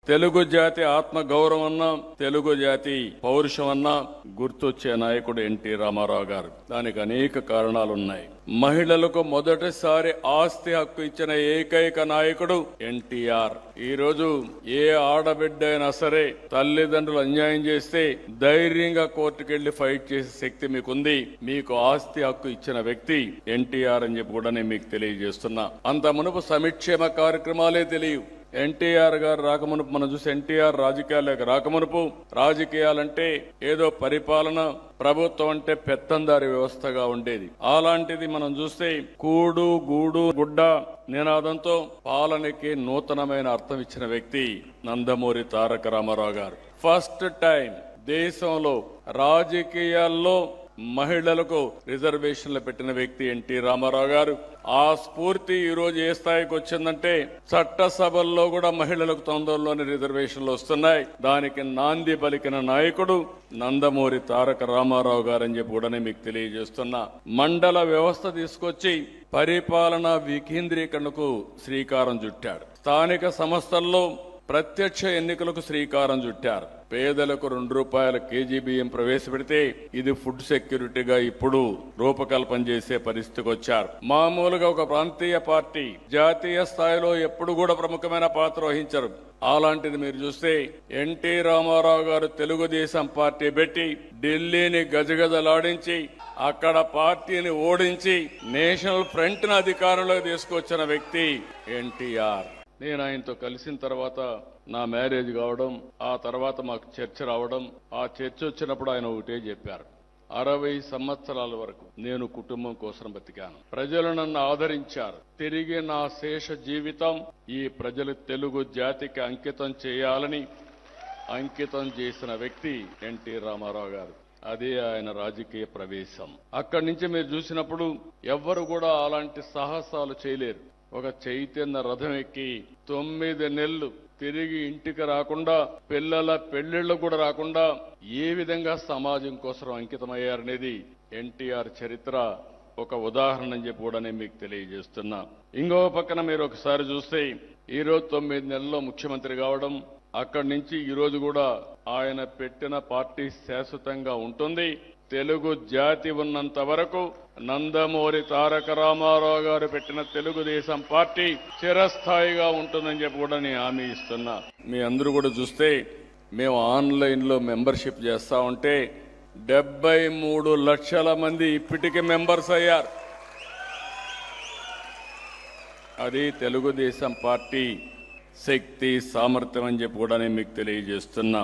తెలుగు జాతి ఆత్మ గౌరవం అన్నా, తెలుగు జాతి పౌరుషం అన్నా గుర్తొచ్చే నాయకుడు ఎన్టీ రామారావు గారు. దానికి అనేక కారణాలున్నాయి. మహిళలకు మొదటిసారి ఆస్తి హక్కు ఇచ్చిన ఏకైక నాయకుడు ఎన్టీఆర్. ఈ రోజు ఏ ఆడబిడ్డ అయినా సరే తల్లిదండ్రులు అన్యాయం చేస్తే ధైర్యంగా కోర్టుకెళ్లి ఫైట్ చేసే శక్తి మీకుంది. మీకు ఆస్తి హక్కు ఇచ్చిన వ్యక్తి ఎన్టీఆర్ అని చెప్పి కూడా నేను మీకు తెలియజేస్తున్నా. అంత మునుపు సంక్షేమ కార్యక్రమాలే తెలియవు. ఎన్టీఆర్ గారు రాకమునుపు మనం చూసి ఎన్టీఆర్ రాజకీయాలకు రాకమునుపు రాజకీయాలంటే ఏదో పరిపాలన, ప్రభుత్వం అంటే పెత్తందారి వ్యవస్థగా ఉండేది. అలాంటిది మనం చూస్తే కూడు గూడు గుడ్డ నినాదంతో పాలనకి నూతనమైన అర్థం ఇచ్చిన వ్యక్తి నందమూరి తారక రామారావు గారు. ఫస్ట్ టైం దేశంలో రాజకీయాల్లో మహిళలకు రిజర్వేషన్లు పెట్టిన వ్యక్తి ఎన్టీ రామారావు గారు. ఆ స్ఫూర్తి ఈ రోజు ఏ స్థాయికి వచ్చిందంటే చట్టసభల్లో కూడా మహిళలకు తొందరలోనే రిజర్వేషన్లు వస్తున్నాయి. దానికి నాంది పలికిన నాయకుడు నందమూరి తారక రామారావు గారని చెప్పి కూడా మీకు తెలియజేస్తున్నా. మండల వ్యవస్థ తీసుకొచ్చి పరిపాలనా వికేంద్రీకరణకు శ్రీకారం చుట్టాడు. స్థానిక సంస్థల్లో ప్రత్యక్ష ఎన్నికలకు శ్రీకారం చుట్టారు. పేదలకు ₹2 కేజీ బియ్యం ప్రవేశపెడితే ఇది ఫుడ్ సెక్యూరిటీగా ఇప్పుడు రూపకల్పన చేసే పరిస్థితికి వచ్చారు. మామూలుగా ఒక ప్రాంతీయ పార్టీ జాతీయ స్థాయిలో ఎప్పుడు కూడా ప్రముఖమైన పాత్ర వహించరు. అలాంటిది మీరు చూస్తే ఎన్టీ రామారావు గారు తెలుగుదేశం పార్టీ పెట్టి ఢిల్లీని గజగజలాడించి అక్కడ పార్టీని ఓడించి నేషనల్ ఫ్రంట్ ను అధికారంలోకి తీసుకొచ్చిన వ్యక్తి ఎన్టీఆర్. నేను ఆయనతో కలిసిన తర్వాత నా మ్యారేజ్ కావడం, ఆ తర్వాత మాకు చర్చ రావడం, ఆ చర్చ వచ్చినప్పుడు ఆయన ఒకటే చెప్పారు, 60 సంవత్సరాల వరకు నేను కుటుంబం కోసం బతికాను. ప్రజలు నన్ను ఆదరించారు. తిరిగి నా శేష జీవితం ఈ ప్రజలు తెలుగు జాతికి అంకితం చేయాలని అంకితం చేసిన వ్యక్తి ఎన్టీ రామారావు గారు. అదే ఆయన రాజకీయ ప్రవేశం. అక్కడి నుంచి మీరు చూసినప్పుడు ఎవ్వరు కూడా అలాంటి సాహసాలు చేయలేరు. ఒక చైతన్య రథం ఎక్కి 9 నెలలు తిరిగి ఇంటికి రాకుండా, పిల్లల పెళ్లిళ్లు కూడా రాకుండా ఏ విధంగా సమాజం కోసం అంకితమయ్యారనేది ఎన్టీఆర్ చరిత్ర ఒక ఉదాహరణ అని చెప్పి కూడా నేను మీకు తెలియజేస్తున్నా. ఇంకో పక్కన మీరు ఒకసారి చూస్తే ఈరోజు 9 నెలల్లో ముఖ్యమంత్రి కావడం, అక్కడి నుంచి ఈ రోజు కూడా ఆయన పెట్టిన పార్టీ శాశ్వతంగా ఉంటుంది. తెలుగు జాతి ఉన్నంత వరకు నందమూరి తారక రామారావు గారు పెట్టిన తెలుగుదేశం పార్టీ చిరస్థాయిగా ఉంటుందని చెప్పి కూడా నేను హామీ ఇస్తున్నా. మీ అందరూ కూడా చూస్తే మేము ఆన్లైన్లో మెంబర్షిప్ చేస్తా ఉంటే 73 లక్షల మంది ఇప్పటికీ మెంబర్స్ అయ్యారు. అది తెలుగుదేశం పార్టీ శక్తి, సామర్థ్యం అని చెప్పి కూడా నేను మీకు తెలియజేస్తున్నా.